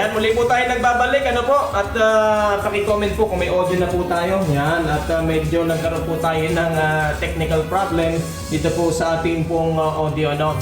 Ayan, muli po tayo nagbabalik, ano po, at paki-comment po kung may audio na po tayo. Yan, at medyo nagkaroon po tayo ng technical problem dito po sa ating pong audio, ano.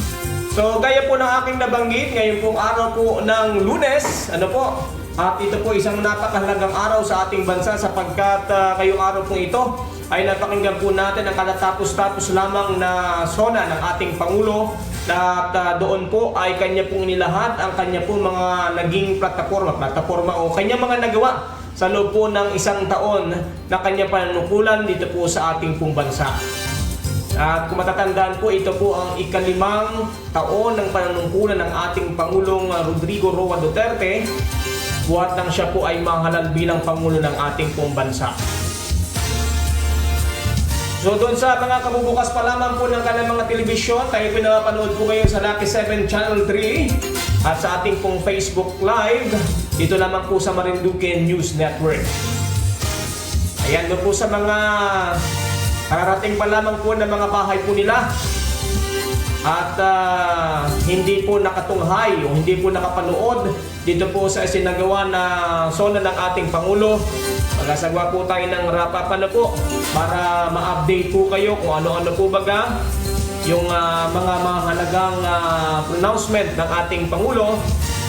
So, gaya po ng aking nabanggit, ngayon pong araw po ng Lunes, ano po, at ito po isang napakahalagang araw sa ating bansa sapagkat ngayong araw po ito ay napakinggan po natin ang katatapos-tapos lamang na sona ng ating Pangulo at doon po ay kanya pong nilahat ang kanya pong mga naging plataforma o kanya mga nagawa sa loob po ng isang taon na kanya panunukulan dito po sa ating pong bansa. At kung matatandaan po, ito po ang ika-5 taon ng panunungkulan ng ating Pangulong Rodrigo Roa Duterte buhat nang siya po ay mahalal bilang Pangulo ng ating pong bansa. So doon sa mga kabubukas pa lamang po ng kanilang mga telebisyon, tayo pinapanood po ngayon sa Lucky 7 Channel 3 at sa ating pong Facebook Live, dito lamang po sa Marinduque News Network. Ayan, doon po sa mga kararating pa lamang po ng mga bahay po nila at hindi po nakatunghay o hindi po nakapanood dito po sa isinagawa na sona ng ating Pangulo. Magasagawa po tayo ng wrap-up po para ma-update po kayo kung ano-ano po baga yung mga mahalagang pronouncement ng ating Pangulo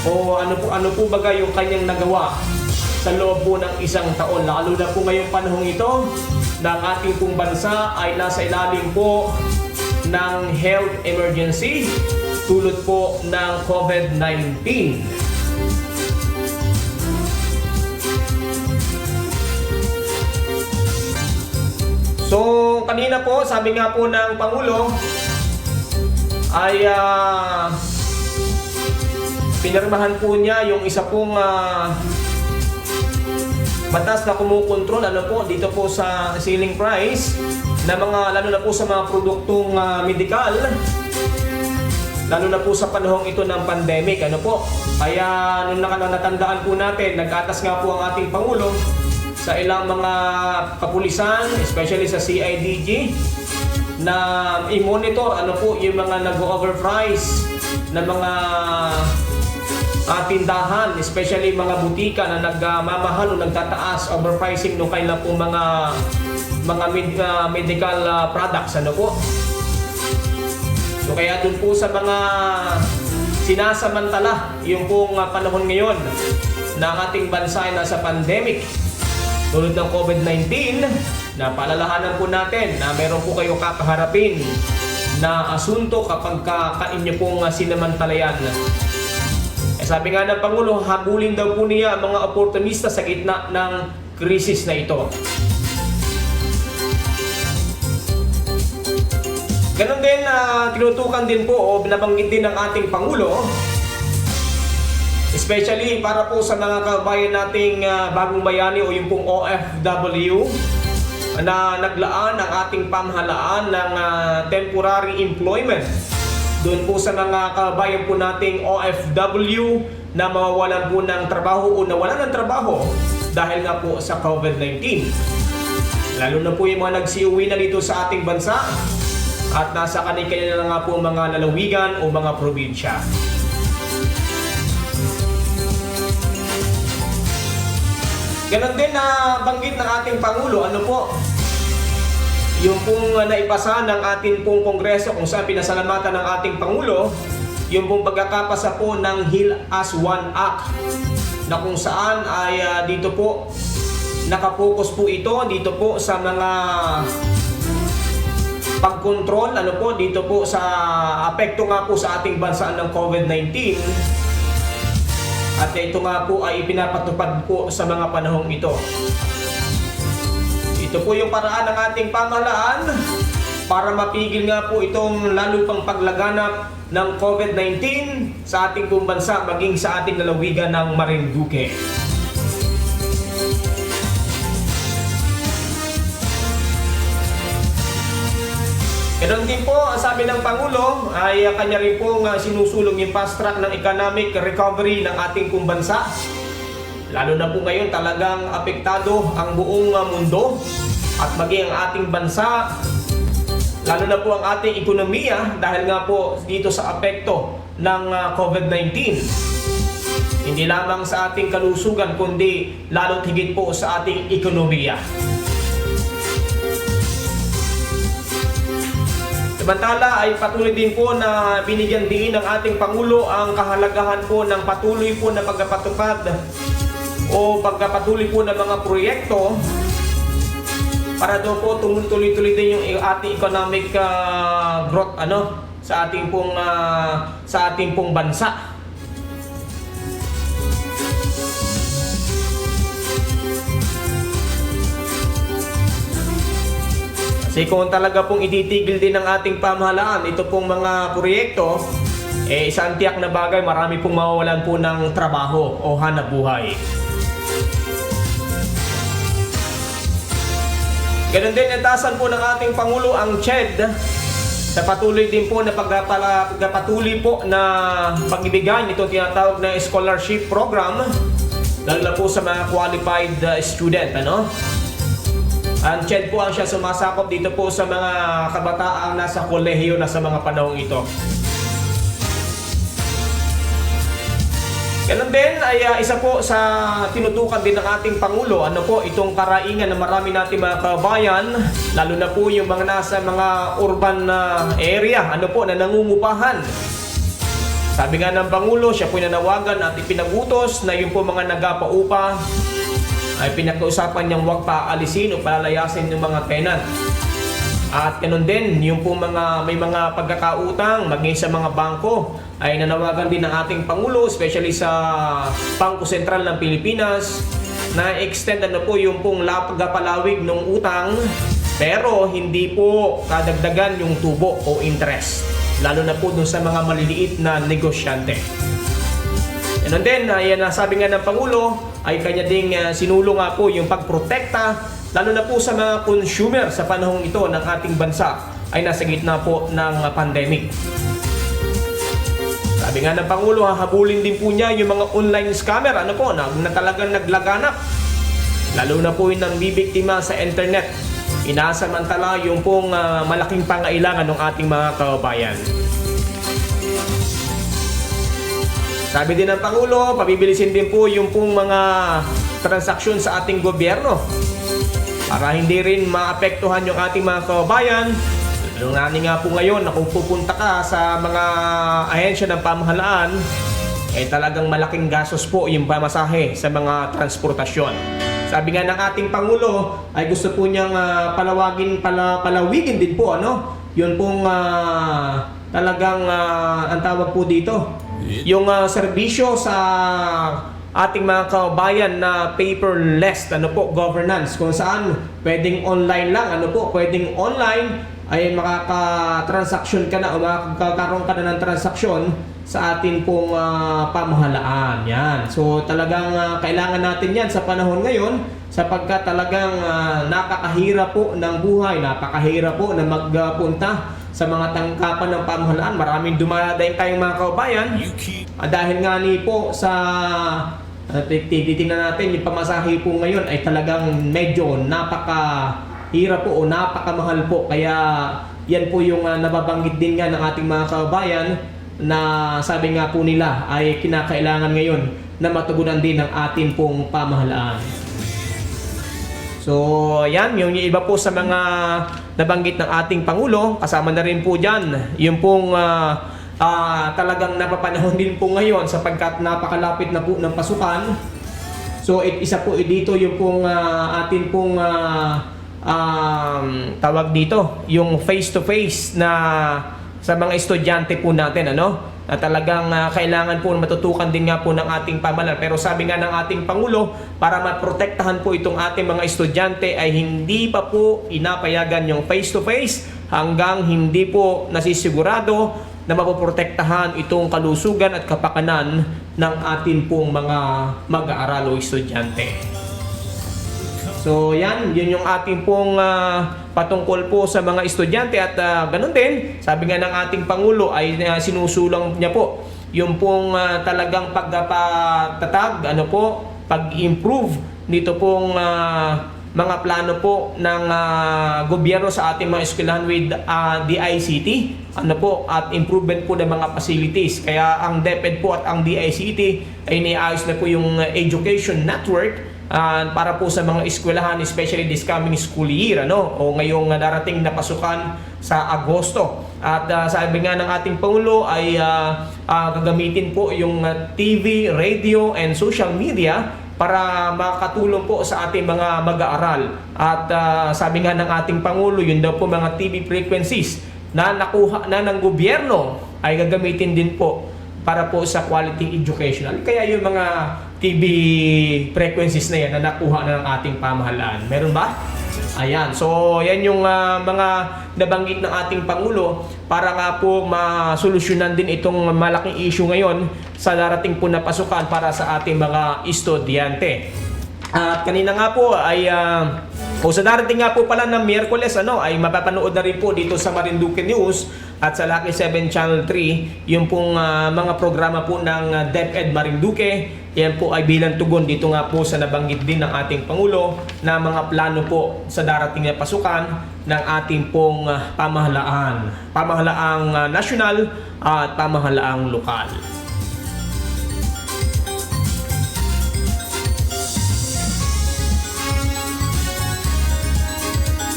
o ano po baga yung kanyang nagawa sa loob po ng isang taon. Lalo na po ngayong panahong ito na ang ating pong bansa ay nasa ilalim po ng health emergency tulad po ng COVID-19. So, kanina po, sabi nga po ng Pangulo ay pinirmahan po niya yung isa pong batas na kumukontrol dito po sa ceiling price na mga lalo na po sa mga produktong medikal, lalo na po sa panahong ito ng pandemic, Kaya nung natandaan po natin, nag-atas nga po ang ating Pangulo sa ilang mga kapulisan, especially sa CIDG, na i-monitor yung mga nag-overprice na mga tindahan, especially mga butika na nagmamahal o nagtataas, overpricing no kailan po mga medical products, So kaya dun po sa mga sinasamantala yung pong panahon ngayon na ang ating bansa ay nasa pandemic tulad ng COVID-19, na paalalahanan po natin na meron po kayo kakaharapin na asunto kapag kain pong sinamantalayan. Sabi nga ng Pangulo, habulin daw po niya ang mga oportunista sa gitna ng krisis na ito. Ganon din, tinutukan din po o binabanggit din ng ating Pangulo, especially para po sa mga kabayan nating bagong bayani o yung pong OFW na naglaan ang ating pamahalaan ng temporary employment doon po sa mga kabayan po nating OFW na mawawalan po ng trabaho o nawalan ng trabaho dahil nga po sa COVID-19. Lalo na po yung mga nagsiuwi na dito sa ating bansa at nasa kanila na nga po mga lalawigan o mga probinsya. Ganon din na banggit ng ating Pangulo, yung pong naipasa ng ating pong Kongreso kung saan pinasalamatan ng ating Pangulo, yung pong pagkakapasa po ng Heal as One Act na kung saan ay dito po nakapokus po ito dito po sa mga pagkontrol dito po sa apekto nga po sa ating bansa ng COVID-19. At ito nga po ay ipinapatupad po sa mga panahong ito. Ito po yung paraan ng ating pamahalaan para mapigil nga po itong lalo pang paglaganap ng COVID-19 sa ating buong bansa maging sa ating lalawigan ng Marinduque. Ganon din po, ang sabi ng Pangulo ay kanya rin pong sinusulong yung fast track ng economic recovery ng ating pong bansa. Lalo na po ngayon talagang apektado ang buong mundo at maging ang ating bansa, lalo na po ang ating ekonomiya dahil nga po dito sa apekto ng COVID-19. Hindi lamang sa ating kalusugan, kundi lalo't higit po sa ating ekonomiya. Samantala ay patuloy din po na binigyan din ng ating Pangulo ang kahalagahan po ng patuloy po na pagpapatupad o pagpapatuloy po ng mga proyekto para doon po tumutuloy-tuloy din yung ating economic growth sa ating pong bansa. Kasi kung talaga pong ititigil din ng ating pamahalaan ito pong mga proyekto, isang tiyak na bagay, marami pong mawawalan po ng trabaho o hanap buhay. Ganon din, itasan po ng ating Pangulo ang CHED sa patuloy din po na pagpatuloy po na pag-ibigay nitong tinatawag na scholarship program, lalo na po sa mga qualified student. Ang CHED po ang siya sumasakop dito po sa mga kabataang nasa kolehiyo na sa mga panahong ito. Ganun din ay isa po sa tinutukan din ng ating Pangulo, itong karaingan na marami nating mga kabayan, lalo na po yung mga nasa mga urban area, na nangungupahan. Sabi nga ng Pangulo, siya po nanawagan at ipinagutos na yung po mga nagpaupa ay pinag-uusapan niyang huwag paalisin o palalayasin ng mga tenant. At ganun din, yung po may mga pagkakautang maging sa mga bangko ay nanawagan din ng ating Pangulo, especially sa Bangko Sentral ng Pilipinas, na extend po yung pong pagpapalawig ng utang, pero hindi po kadagdagan yung tubo o interest, lalo na po dun sa mga maliliit na negosyante. Ganun din, sabi nga ng Pangulo, ay kanya ding sinulong nga po yung pagprotekta, lalo na po sa mga consumer sa panahong ito ng ating bansa ay nasa gitna po ng pandemic. Sabi nga ng Pangulo, hahabulin din po niya yung mga online scammer na talagang naglaganap, lalo na po yung nambibiktima sa internet. Inasamantala yung pong malaking pangailangan ng ating mga kababayan. Sabi din ng Pangulo, pabibilisin din po yung pong mga transaksyon sa ating gobyerno para hindi rin maapektuhan yung ating mga kababayan. Lalo nga po ngayon na kung pupunta ka sa mga ahensya ng pamahalaan, talagang malaking gastos po yung pamasahe sa mga transportasyon. Sabi nga ng ating Pangulo ay gusto po niyang palawigin din po yun pong talagang ang tawag po dito, yung serbisyo sa ating mga kababayan na paperless governance, kung saan pwedeng online lang, pwedeng online ay makaka-transaction ka na o makakaroon ka na ng transaksyon sa ating pong pamahalaan. Yan. So talagang kailangan natin yan sa panahon ngayon, sapagkat talagang napakahirap po ng buhay, napakahirap po na magpunta sa mga tangkapan ng pamahalaan. Maraming dumadaing tayong mga kababayan dahil nga po sa titingnan natin yung pamasahe po ngayon ay talagang medyo napakahirap po o napakamahal po. Kaya yan po yung nababanggit din nga ng ating mga kababayan na sabi nga po nila ay kinakailangan ngayon na matugunan din ng ating pong pamahalaan. So, yan, yung iba po sa mga nabanggit ng ating Pangulo, kasama na rin po dyan, yung pong talagang napapanahon din po ngayon sapagkat napakalapit na po ng pasukan. So, isa po dito yung pong atin pong tawag dito, yung face-to-face na sa mga estudyante po natin, na talagang kailangan po matutukan din nga po ng ating pamahalaan. Pero sabi nga ng ating Pangulo, para maprotektahan po itong ating mga estudyante ay hindi pa po inapayagan yung face-to-face hanggang hindi po nasisigurado na mapoprotektahan itong kalusugan at kapakanan ng ating pong mga mag-aaral o estudyante. So yan, yun yung ating pong patungkol po sa mga estudyante at ganun din, sabi nga ng ating Pangulo ay sinusulang niya po yung pong talagang pagpapatatag, pag-improve nito pong mga plano po ng gobyerno sa ating mga eskwelahan with DICT, ano po, at improvement po ng mga facilities. Kaya ang DepEd po at ang DICT ay iniayos na po yung education network para po sa mga eskwelahan, especially this coming school year, o ngayong darating na pasukan sa Agosto. At sabi nga ng ating Pangulo ay gagamitin po yung TV, radio, and social media para makatulong po sa ating mga mag-aaral. At sabi nga ng ating Pangulo, yun daw po mga TV frequencies na nakuha na ng gobyerno ay gagamitin din po para po sa quality educational. Kaya yung mga TV frequencies na yan na nakuha na ng ating pamahalaan. Meron ba? Ayan. So, yan yung mga nabanggit ng ating Pangulo para nga po masolusyonan din itong malaking issue ngayon sa darating po na pasukan para sa ating mga estudyante. At kanina nga po ay sa darating nga po pala ng Miyerkules ay mapapanood na rin po dito sa Marinduque News at sa Lucky 7 Channel 3 yung pong mga programa po ng DepEd Marinduque. Yan po ay bilang tugon dito nga po sa nabanggit din ng ating Pangulo na mga plano po sa darating na pasukan ng ating pong pamahalaang nasyonal at pamahalaang lokal.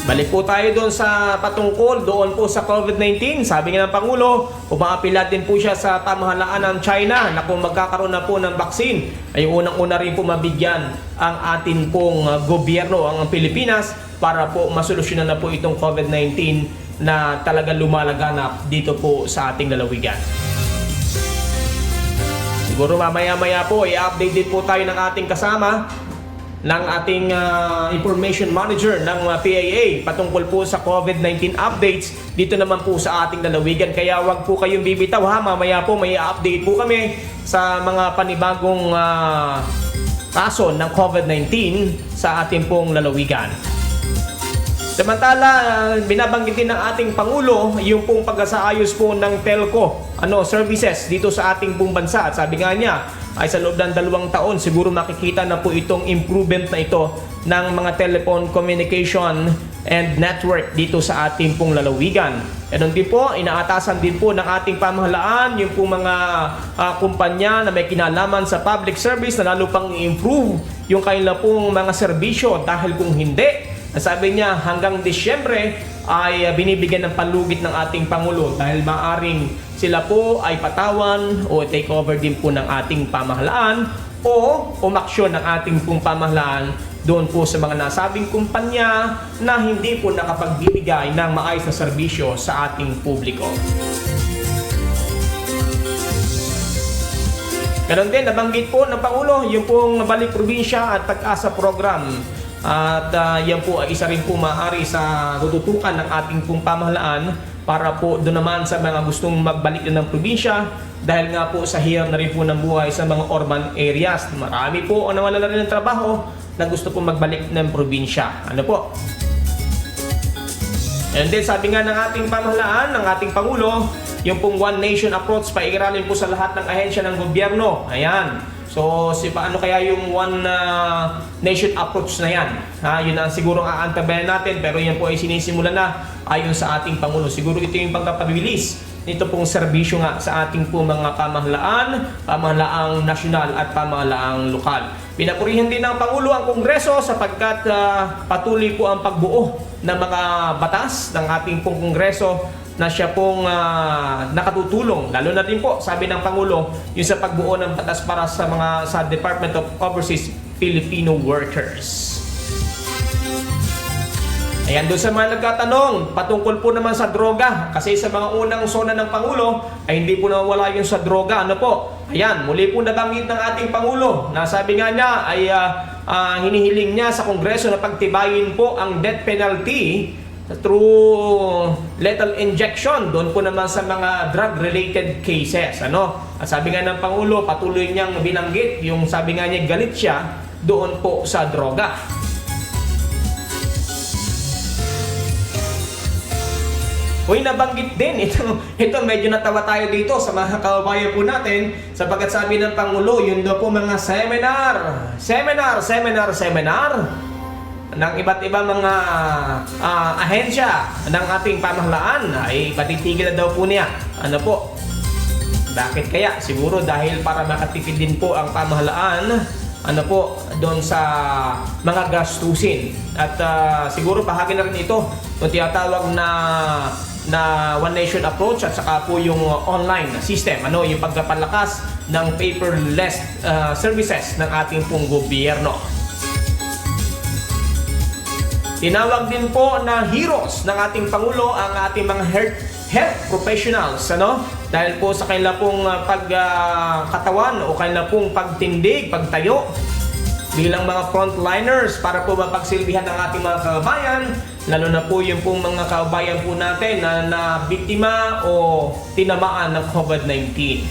Balik po tayo doon sa patungkol doon po sa COVID-19. Sabi nga ng Pangulo, umaapilat din po siya sa pamahalaan ng China na kung magkakaroon na po ng vaccine ay unang-una rin po mabigyan ang atin pong gobyerno, ang Pilipinas, para po masolusyonan na po itong COVID-19 na talagang lumalaganap dito po sa ating lalawigan. Siguro mamaya-maya po i-update din po tayo ng ating kasama ng ating information manager ng PAA patungkol po sa COVID-19 updates dito naman po sa ating lalawigan. Kaya wag po kayong bibitaw mamaya po may update po kami sa mga panibagong kaso ng COVID-19 sa ating pong lalawigan. Samantala, binabanggit din ng ating Pangulo yung pong pag-asaayos po ng telco services dito sa ating pong bansa. At sabi nga niya, ay sa loob ng 2 taon, siguro makikita na po itong improvement na ito ng mga telephone communication and network dito sa ating pong lalawigan. Ganun din po, inaatasan din po ng ating pamahalaan yung pong mga kumpanya na may kinalaman sa public service na lalo pang i-improve yung kanilang pong mga serbisyo dahil kung hindi, sabi niya hanggang Disyembre ay binibigyan ng palugit ng ating Pangulo dahil maaring sila po ay patawan o take over din po ng ating pamahalaan o umaksyon ng ating pong pamahalaan doon po sa mga nasabing kumpanya na hindi po nakapagbibigay ng maayos na serbisyo sa ating publiko. Ganon din, nabanggit po ng Pangulo yung pong Balik Probinsya at Pag-asa Program. At yan po ay isa rin po maaari sa tututukan ng ating pong pamahalaan para po doon naman sa mga gustong magbalik din ng probinsya dahil nga po sa hirap na rin po ng buhay sa mga urban areas. Marami po ang nawala na rin ng trabaho na gusto po magbalik ng probinsya. Ano po? And then sabi nga ng ating pamahalaan, ng ating Pangulo, yung pong One Nation approach, paigiralin po sa lahat ng ahensya ng gobyerno. Ayan. So, paano kaya yung One Nation approach na yan? Yun ang siguro aantabayan natin, pero yan po ay sinisimula na ayon sa ating Pangulo. Siguro ito yung pagpapabilis nito pong serbisyo nga sa ating po mga pamahalaang nasyonal at pamahalaang lokal. Pinapurihan din ng Pangulo ang Kongreso sapagkat patuloy po ang pagbuo ng mga batas ng ating pong Kongreso na siya pong nakatutulong, lalo na din po, sabi ng Pangulo, yung sa pagbuo ng batas para sa Department of Overseas Filipino Workers. Ayan, doon sa mga nagtatanong, patungkol po naman sa droga, kasi sa mga unang zona ng Pangulo, ay hindi po nawala yung sa droga. Ano po? Ayan, muli po nabanggit ng ating Pangulo, na sabi nga niya ay hinihiling niya sa Kongreso na pagtibayin po ang death penalty through lethal injection doon po naman sa mga drug-related cases. At sabi nga ng Pangulo, patuloy niyang binanggit yung sabi nga niya galit siya doon po sa droga. Uy, nabanggit din. Ito medyo natawa tayo dito sa mga kababayan po natin sapagkat sabi ng Pangulo, yun daw po mga seminar. ng iba't ibang mga ahensya ng ating pamahalaan ay patitigil na daw po niya. Ano po? Bakit kaya? Siguro dahil para makatipid din po ang pamahalaan doon sa mga gastusin. At siguro bahagi na rin ito ng tinatawag na One Nation approach at saka po yung online system, yung pagpapalakas ng paperless services ng ating pong gobyerno. Tinawag din po na heroes ng ating Pangulo ang ating mga health professionals, dahil po sa kanila pong pagkatawan o kanila pong pagtindig, pagtayo bilang mga frontliners para po mapagsilbihan ng ating mga kababayan, lalo na po yung pong mga kababayan po natin na biktima o tinamaan ng COVID-19.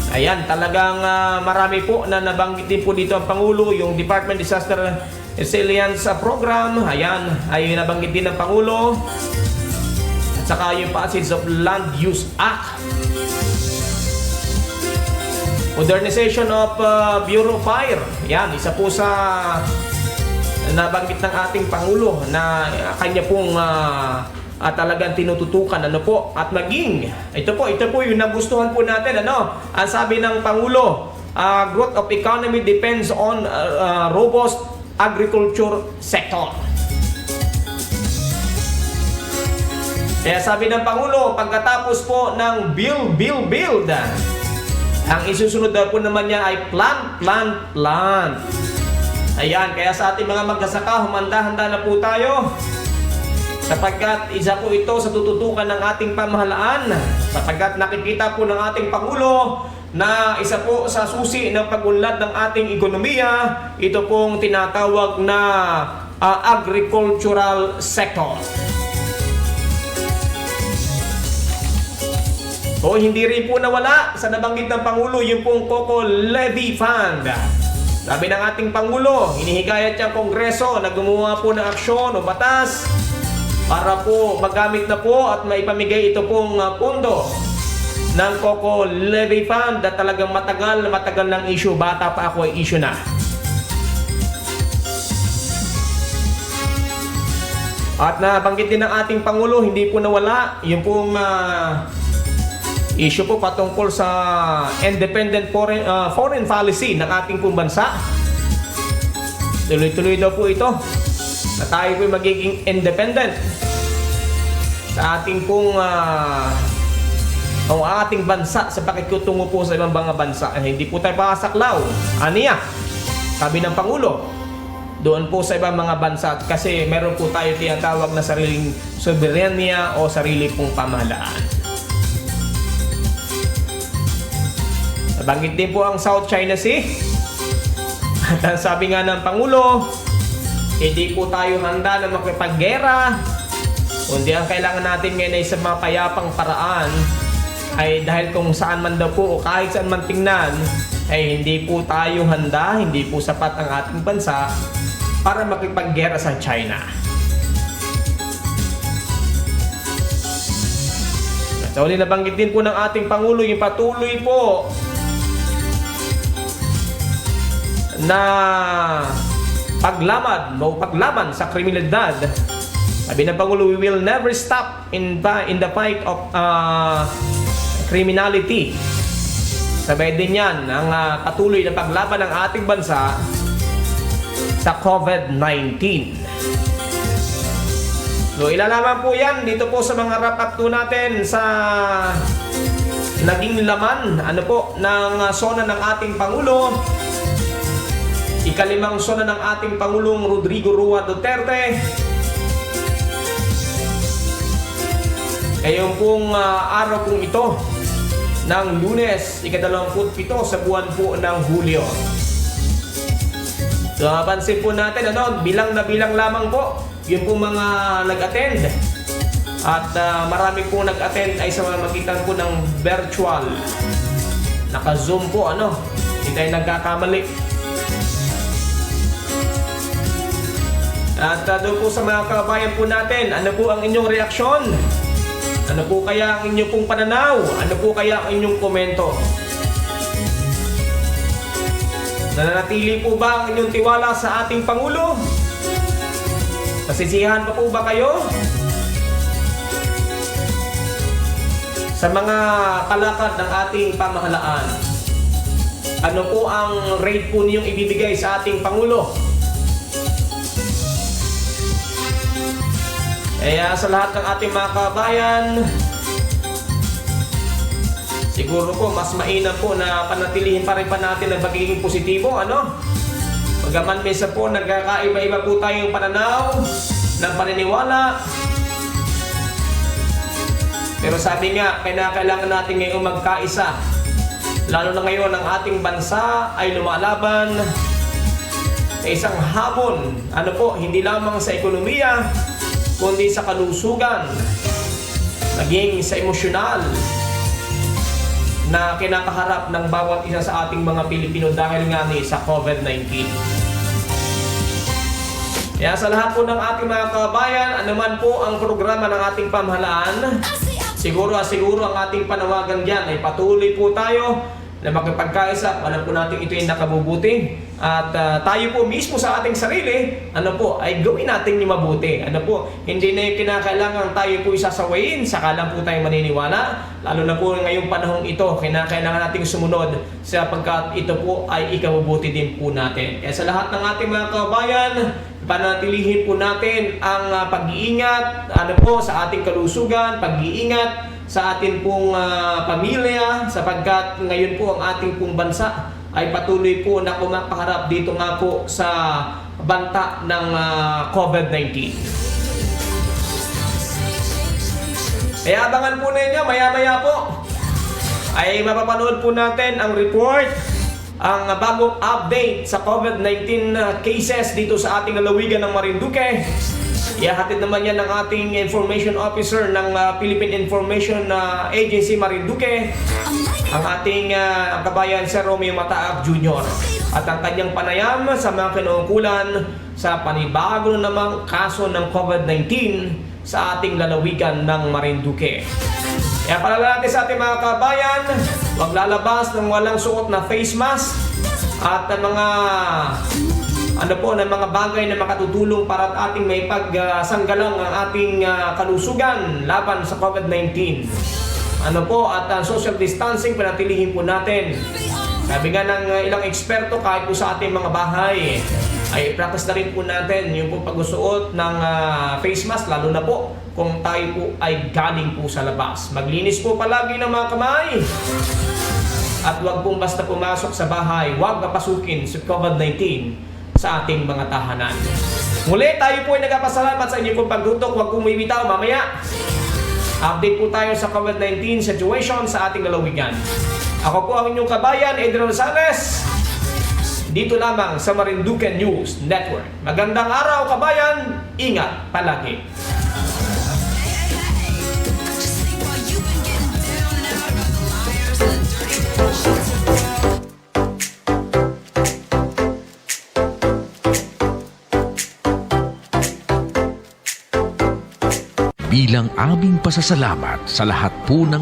Ayan, talagang marami po na nabanggit din po dito ang Pangulo, yung Department Disaster Resilience Program, ayan, ay nabanggit din ng Pangulo. At saka yung Passage of Land Use Act. Modernization of Bureau of Fire. Yan, isa po sa nabanggit ng ating Pangulo na kanya pong talagang tinututukan. At maging, ito po yung nagustuhan po natin. Ang sabi ng Pangulo, growth of economy depends on robust agriculture sector. Kaya sabi ng Pangulo, pagkatapos po ng build, ang isusunod daw po naman niya ay plant. Ayan, kaya sa ating mga magsasaka, humanda-handa na po tayo. Sapagkat isa po ito sa tututukan ng ating pamahalaan. Sapagkat nakikita po ng ating Pangulo na isa po sa susi ng pag-unlad ng ating ekonomiya, ito pong tinatawag na agricultural sector. O hindi rin po nawala sa nabanggit ng Pangulo yung pong Coco Levy Fund. Sabi ng ating Pangulo, hinihikayat niya ang Kongreso na gumawa po ng aksyon o batas para po magamit na po at maipamigay ito pong pondo ng Coco Levy Fund na talagang matagal ng issue. Bata pa ako ay issue na. At nabanggit din ng ating Pangulo, hindi po nawala yung pong issue po patungkol sa independent foreign policy ng ating pong bansa. Tuloy-tuloy daw po ito na tayo po magiging independent sa ating pong ang ating bansa sa pakikitungo po sa ibang mga bansa. Hindi po tayo pasaklaw. Aniya, sabi ng Pangulo, doon po sa ibang mga bansa kasi meron po tayo tinatawag na sariling soberanya o sarili pong pamahalaan. Nabanggit din po ang South China Sea. At sabi nga ng Pangulo, hindi po tayo handa na makipaggera. Kundi ang kailangan natin ngayon ay sa mapayapang paraan ay dahil kung saan man daw po o kahit saan man tingnan ay hindi po tayo handa, hindi po sapat ang ating bansa para makipaggera sa China. At sa uli nabanggit din po ng ating Pangulo yung patuloy po na paglaban sa kriminalidad. Sabi ng Pangulo, we will never stop in the fight of criminality. Sabay din yan ang patuloy na paglaban ng ating bansa sa COVID-19. So ilalaman po yan dito po sa mga wrap-up po natin sa naging laman ng sona ng ating Pangulo. Ikalimang sona ng ating Pangulong Rodrigo Roa Duterte. Ngayon pong araw pong ito ng Lunes, ika-27 sa buwan po ng Hulyo. So mapansin po natin bilang na bilang lamang po yung pong mga nag-attend. At marami po nag-attend ay sa magitan po ng virtual. Naka-zoom po hindi tayo nagkakamali. At doon po sa mga kabayan po natin, ano po ang inyong reaksyon? Ano po kaya ang inyong pong pananaw? Ano po kaya ang inyong komento? Nananatili po ba ang inyong tiwala sa ating Pangulo? Nasisiyahan pa po ba kayo sa mga kalakad ng ating pamahalaan? Ano po ang rate po niyong ibibigay sa ating Pangulo? Kaya sa lahat ng ating mga kabayan, siguro po mas mainam po na panatilihin pa rin pa natin ang pagiging positibo, ano? Bagaman minsan po nagkakaiba-iba po tayong pananaw ng paniniwala. Pero sabi nga, kailangan natin ngayon magkaisa. Lalo na ngayon ang ating bansa ay lumalaban sa isang habon. Ano po, hindi lamang sa ekonomiya, kundi sa kalusugan, naging sa emosyonal na kinakaharap ng bawat isa sa ating mga Pilipino dahil nga ni sa COVID-19. Kaya sa lahat po ng ating mga kabayan, anuman po ang programa ng ating pamahalaan, siguro ang ating panawagan dyan ay patuloy po tayo na makipagkaisa. Alam po natin ito ay nakabubuti. At tayo po mismo sa ating sarili, ay gawin natin yung mabuti. Hindi na yung kinakailangan tayo po isasawayin, saka lang po tayo maniniwala. Lalo na po ngayong panahong ito, kinakailangan nating sumunod sapagkat ito po ay ikabubuti din po natin. Kaya sa lahat ng ating mga kabayan, panatilihin po natin ang pag-iingat sa ating kalusugan, pag-iingat sa ating pong pamilya, sapagkat ngayon po ang ating pong bansa ay patuloy po na kumakaharap dito nga po sa banta ng COVID-19. Kaya abangan po ninyo, maya-maya po ay mapapanood po natin ang report, ang bagong update sa COVID-19 cases dito sa ating lalawigan ng Marinduque. Ihahatid naman yan ng ating information officer ng Philippine Information Agency Marinduque, ang ating kabayan Sir Romeo Mataab Jr. At ang kanyang panayam sa mga kinungkulan sa panibago namang kaso ng COVID-19 sa ating lalawigan ng Marinduque. Kaya paalala natin sa ating mga kabayan, huwag lalabas ng walang suot na face mask at mga mga bagay na makatutulong para at ating may pagsanggalang ang ating kalusugan laban sa COVID-19. At social distancing panatilihin po natin. Sabi nga ng ilang eksperto, kahit po sa ating mga bahay ay practice na rin po natin yung po pagsusuot ng face mask, lalo na po kung tayo po ay galing po sa labas. Maglinis po palagi ng mga kamay. At huwag pong basta pumasok sa bahay, huwag papasukin sa COVID-19 sa ating mga tahanan. Muli, tayo po ay nagpapasalamat sa inyong pong pagtutok. Huwag pong bumibitaw mamaya. Update po tayo sa COVID-19 situation sa ating lalawigan. Ako po ang inyong kabayan, Adrian Rosales. Dito lamang sa Marinduque News Network. Magandang araw, kabayan. Ingat palagi. Bilang aming pasasalamat sa lahat po ng